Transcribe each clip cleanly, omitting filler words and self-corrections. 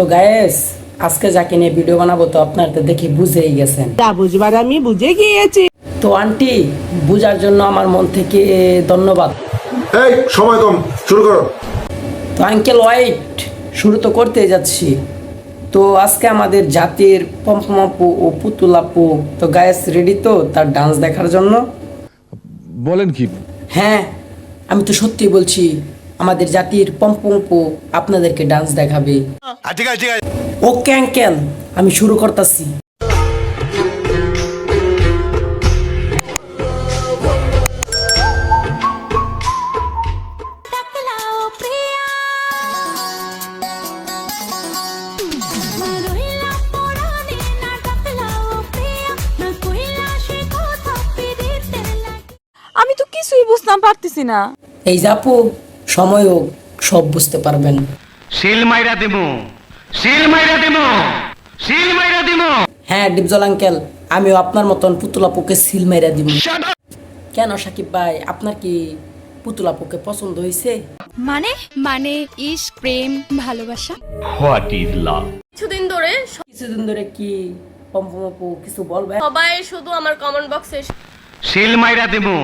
তো গায়েস আজকে যাকে নিয়ে ভিডিও বানাবো তো আপনারা তো দেখে বুঝেই গেছেন। তা বুঝবার আমি বুঝে গিয়েছি। তো আন্টি বুঝার জন্য আমার মন থেকে ধন্যবাদ। এই সময় কম, শুরু করো। তো আঙ্কেল ওয়াইট শুরু তো করতেই যাচ্ছি। তো আজকে আমাদের জাতির পম্পম আপু ও পুতুল আপু তো গায়েস রেডি তো তার ডান্স দেখার জন্য? বলেন কি? হ্যাঁ আমি তো সত্যি বলছি, আমাদের জাতির পম্পম আপু আপনাদেরকে ডান্স দেখাবে। ঠিক আছে ঠিক আছে। ওকে আঙ্কেল আমি শুরু করতেছি। আমি তো কিছুই বুঝতাম পারতেছি না। এই জাপু সময় হোক সব বুঝতে পারবেন। শিল মাইরা দিমু, শিল মাইরা দিমু, শিল মাইরা দিমু। হ্যাঁ ডিপজল আঙ্কেল আমিও আপনার মতন পুতুল আপুকে সিল মাইরা দিব। কেন সাকিব ভাই আপনার কি পুতুল আপুকে পছন্দ হয়েছে? মানে মানে ইশক, প্রেম, ভালোবাসা। What is love? কিছুদিন ধরে কিছুদিন ধরে কি পম্পম আপু কিছু বলবে? সবাই শুধু আমার কমেন্ট বক্সে শিল মাইরা দিমু,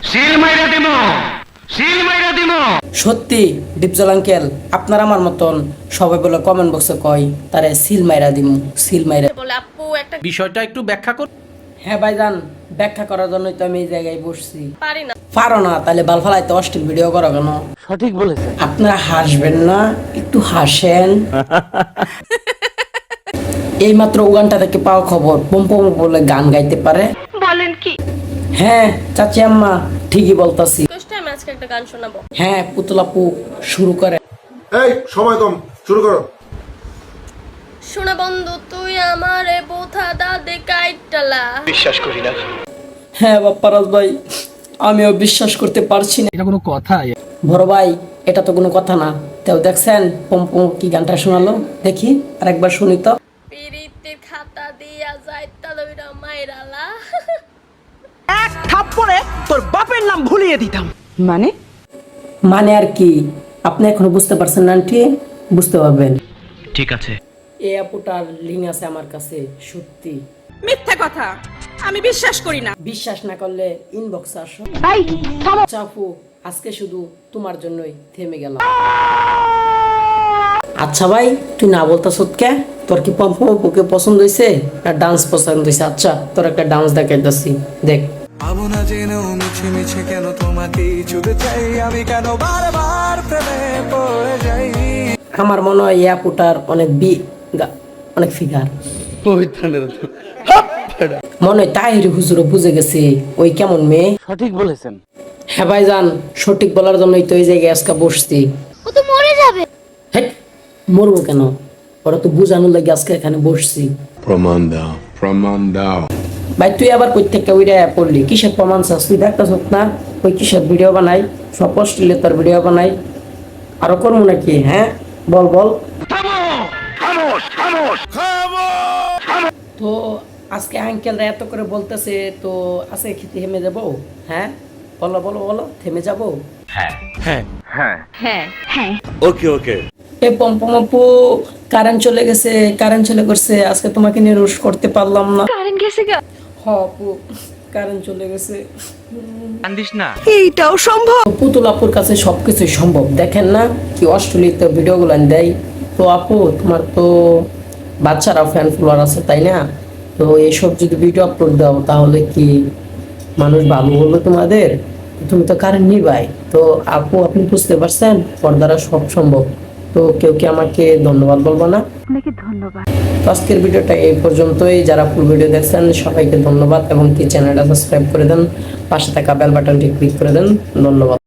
শিল মাইরা দিমু, শিল মাইরা দিমু। সত্যি ডিপজল আঙ্কেল আপনার আমার মতন সবাই বলে কমেন্ট বক্সে কয় তারে সিল মাইরা দিমু, সিল মাইরা। বলে আপু একটা বিষয়টা একটু ব্যাখ্যা কর। হ্যাঁ ভাইজান ব্যাখ্যা করার জন্যই তো আমি এই জায়গায় বসছি। পারি না। পারো না তাহলে বাল ফালাইতে অশ্লীল ভিডিও করো কেন? সঠিক বলেছেন। আপনারা হাসবেন না, একটু হাসেন। এই মাত্র উগানটা থেকে পাওয়া খবর পম্পম বলে গান গাইতে পারে। বলেন কি? হ্যাঁ চাচি আম্মা ঠিকই বলতাছি। রিকোয়েস্টে আমি আজকে একটা গান শোনাবো। হ্যাঁ পুতুল আপু শুরু করে। এই সময় কম, শুরু করো। শোনা বন্ধু তুই আমারে বোথা দাদে কাইটালা। হ্যাঁ বাপ্পারাজ ভাই আমিও বিশ্বাস করতে পারছি না। এটা কোনো কথা? বড় ভাই এটা তো কোনো কথা না। তেও দেখছেন পম্পম কি গানটা শোনালো, দেখি আরেকবার শুনি তো। পিরিতের খাতা দিয়া যায় তালবিরা মাইরালা। এক থাপ্পড়ে তোর বাপের নাম ভুলিয়ে দিতাম। মানে মানে আর কি আপনি এখনো বুঝতে পারছেন না আন্টি? বুঝতে পারবেন। ঠিক আছে। এই আপুটার লিঙ্ক আছে আমার কাছে। সত্যি মিথ্যা কথা, আমি বিশ্বাস করি না। বিশ্বাস না করলে ইনবক্সে আসো। আচ্ছা আপু আজকে শুধু তোমার জন্যই থেমে গেলাম। আচ্ছা ভাই তুই না বলতা সত্যি তোর কি পম্পম আপুকে পছন্দ হয়েছে না ডান্স পছন্দ হয়েছে? আচ্ছা তোর একটা ডান্স দেখাইতেছি দেখ। আমি না জেনেও মিছে মিছে কেন তোমাকে ছুঁতে চাই, আমি কেন বারবার প্রেমে পড়ে যাই। আমার মনে হয় এই আপুটার অনেক অনেক ফিগার মনে হয় তাহির হুজুরও বুঝে গেছে ওই কেমন মেয়ে। সঠিক বলেছেন। হ্যাঁ ভাইজান সঠিক বলার জন্যই তো এই জায়গায় আজকে বসছি। ও তো মরে যাবে। হেট, মরবো কেন? ওরা তো বুঝানোর লাগে আজকে এখানে বসছি। প্রমাণ দাও, প্রমাণ দাও। ভাই তুই আবার কই থেকে উইরা পড়লি? কিসের প্রমাণ চাস? তুই দেখতেছ না ওই কিসের ভিডিও বানাই, সব অশ্লীল তোর ভিডিও বানাই। আরো করবো নাকি? হ্যাঁ বল বল। তো আজকে আঙ্কেলরা এত করে বলতেছে তো আজকে খেতে থেমে যাবো? হ্যাঁ বলো বলো বলো, থেমে যাবো? এই পম্পম আপু কারেন্ট চলে গেছে, কারেন্ট চলে গেছে, আজকে তোমাকে নিয়ে রোশ করতে পারলাম না। কারেন্ট গেছে গা। হ আপু কারেন্ট চলে গেছে। কান্দিস না। এইটাও সম্ভব। পুতুল আপুর কাছে সবকিছুই সম্ভব। দেখেন না কি অশ্লীল ভিডিওগুলো দেয়। তো আপু তোমার তো বাচ্চারা ফ্যান ফলোয়ার আছে তাই না? তো এইসব যদি ভিডিও আপলোড দাও তাহলে কি মানুষ ভালো বলবে তোমাদের? তুমি তো কারেন্ট নিবাই। তো আপু আপনি বুঝতে পারছেন ওর দ্বারা সব সম্ভব। তো কেউ কি আমাকে ধন্যবাদ বলবো না? আপনাকে ধন্যবাদ। তো আজকের ভিডিওটা এই পর্যন্তই। যারা ফুল ভিডিও দেখছেন সবাইকে ধন্যবাদ এবং কি চ্যানেলটা সাবস্ক্রাইব করে দেন, পাশে থাকা বেল বাটনটি ক্লিক করে দেন। ধন্যবাদ।